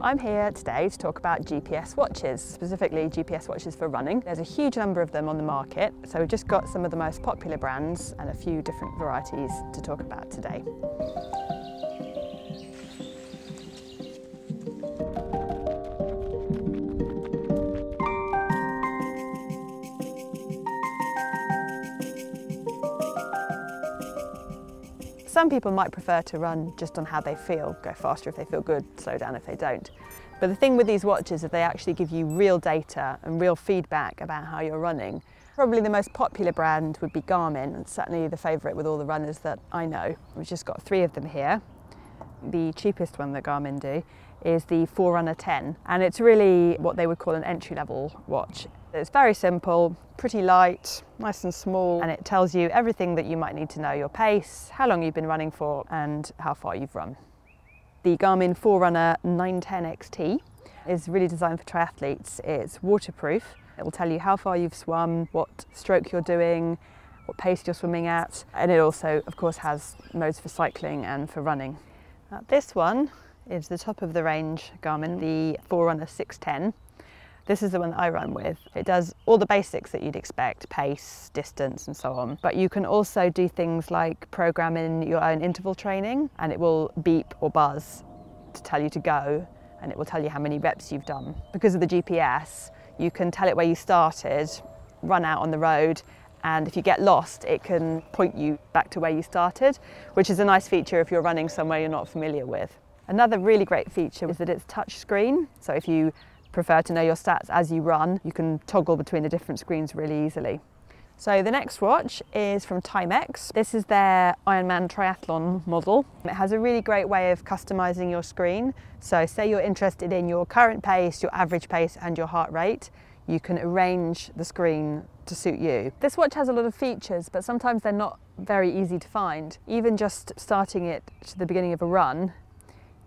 I'm here today to talk about GPS watches, specifically GPS watches for running. There's a huge number of them on the market, so we've just got some of the most popular brands and a few different varieties to talk about today. Some people might prefer to run just on how they feel, go faster if they feel good, slow down if they don't. But the thing with these watches is they actually give you real data and real feedback about how you're running. Probably the most popular brand would be Garmin, and certainly the favourite with all the runners that I know. We've just got 3 of them here. The cheapest one that Garmin do is the Forerunner 10, and it's really what they would call an entry-level watch. It's very simple, pretty light, nice and small, and it tells you everything that you might need to know: your pace, how long you've been running for, and how far you've run. The Garmin Forerunner 910 XT is really designed for triathletes. It's waterproof. It will tell you how far you've swum, what stroke you're doing, what pace you're swimming at, and it also, of course, has modes for cycling and for running. This one is the top of the range Garmin, the Forerunner 610. This is the one that I run with. It does all the basics that you'd expect: pace, distance, and so on. But you can also do things like program in your own interval training, and it will beep or buzz to tell you to go, and it will tell you how many reps you've done. Because of the GPS, you can tell it where you started, run out on the road, and if you get lost, it can point you back to where you started, which is a nice feature if you're running somewhere you're not familiar with. Another really great feature is that it's touch screen, so if you prefer to know your stats as you run, you can toggle between the different screens really easily. So the next watch is from Timex. This is their Ironman triathlon model. It has a really great way of customizing your screen. So say you're interested in your current pace, your average pace, and your heart rate, you can arrange the screen to suit you. This watch has a lot of features, but sometimes they're not very easy to find. Even just starting it to the beginning of a run,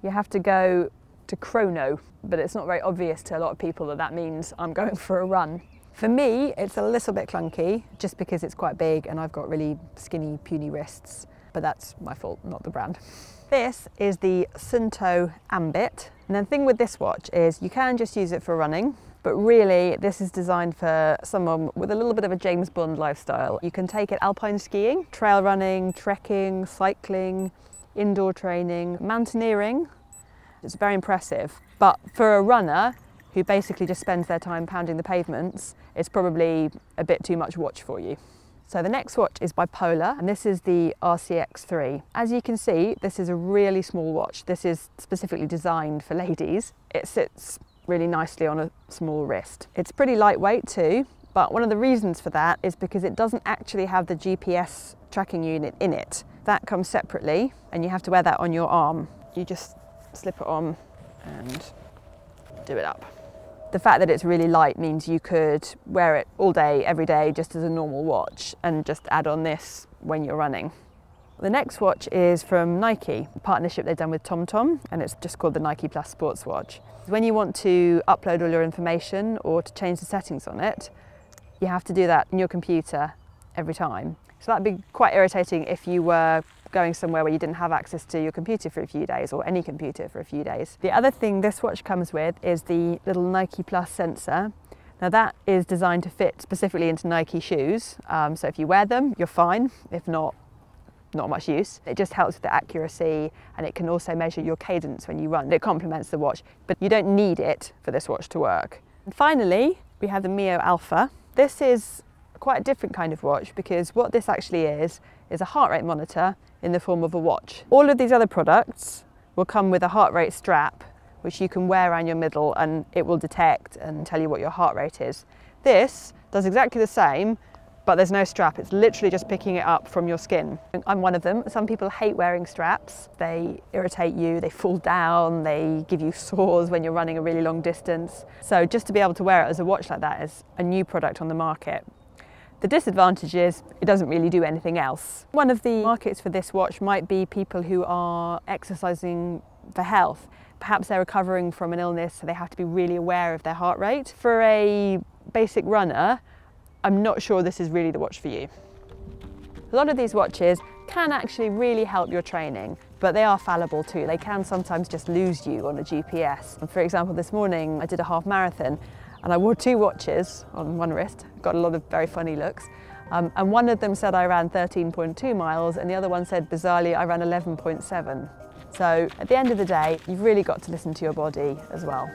you have to go to chrono, but it's not very obvious to a lot of people that that means I'm going for a run. For me, it's a little bit clunky just because it's quite big and I've got really skinny, puny wrists, but that's my fault, not the brand. This is the Sunto Ambit, and the thing with this watch is you can just use it for running, but really this is designed for someone with a little bit of a James Bond lifestyle. You can take it alpine skiing, trail running, trekking, cycling, indoor training, mountaineering. It's very impressive, but for a runner who basically just spends their time pounding the pavements, it's probably a bit too much watch for you. So the next watch is by Polar, and this is the RCX3. As you can see, this is a really small watch. This is specifically designed for ladies. It sits really nicely on a small wrist. It's pretty lightweight too, but one of the reasons for that is because it doesn't actually have the GPS tracking unit in it. That comes separately, and you have to wear that on your arm. You just slip it on and do it up. The fact that it's really light means you could wear it all day, every day, just as a normal watch, and just add on this when you're running. The next watch is from Nike, a partnership they've done with TomTom, and it's just called the Nike Plus Sports Watch. When you want to upload all your information or to change the settings on it, you have to do that in your computer every time. So that'd be quite irritating if you were going somewhere where you didn't have access to your computer for a few days, or any computer for a few days. The other thing this watch comes with is the little Nike Plus sensor. Now that is designed to fit specifically into Nike shoes, so if you wear them, you're fine. If not, not much use. It just helps with the accuracy, and it can also measure your cadence when you run. It complements the watch, but you don't need it for this watch to work. And finally, we have the Mio Alpha. This is quite a different kind of watch because what this actually is a heart rate monitor in the form of a watch. All of these other products will come with a heart rate strap which you can wear around your middle, and it will detect and tell you what your heart rate is. This does exactly the same, but there's no strap. It's literally just picking it up from your skin. I'm one of them. Some people hate wearing straps. They irritate you, they fall down, they give you sores when you're running a really long distance. So just to be able to wear it as a watch like that is a new product on the market. The disadvantage is it doesn't really do anything else. One of the markets for this watch might be people who are exercising for health. Perhaps they're recovering from an illness, so they have to be really aware of their heart rate. For a basic runner, I'm not sure this is really the watch for you. A lot of these watches can actually really help your training, but they are fallible too. They can sometimes just lose you on a GPS. And for example, this morning I did a half marathon and I wore 2 watches on one wrist, got a lot of very funny looks. And one of them said I ran 13.2 miles and the other one said, bizarrely, I ran 11.7. So at the end of the day, you've really got to listen to your body as well.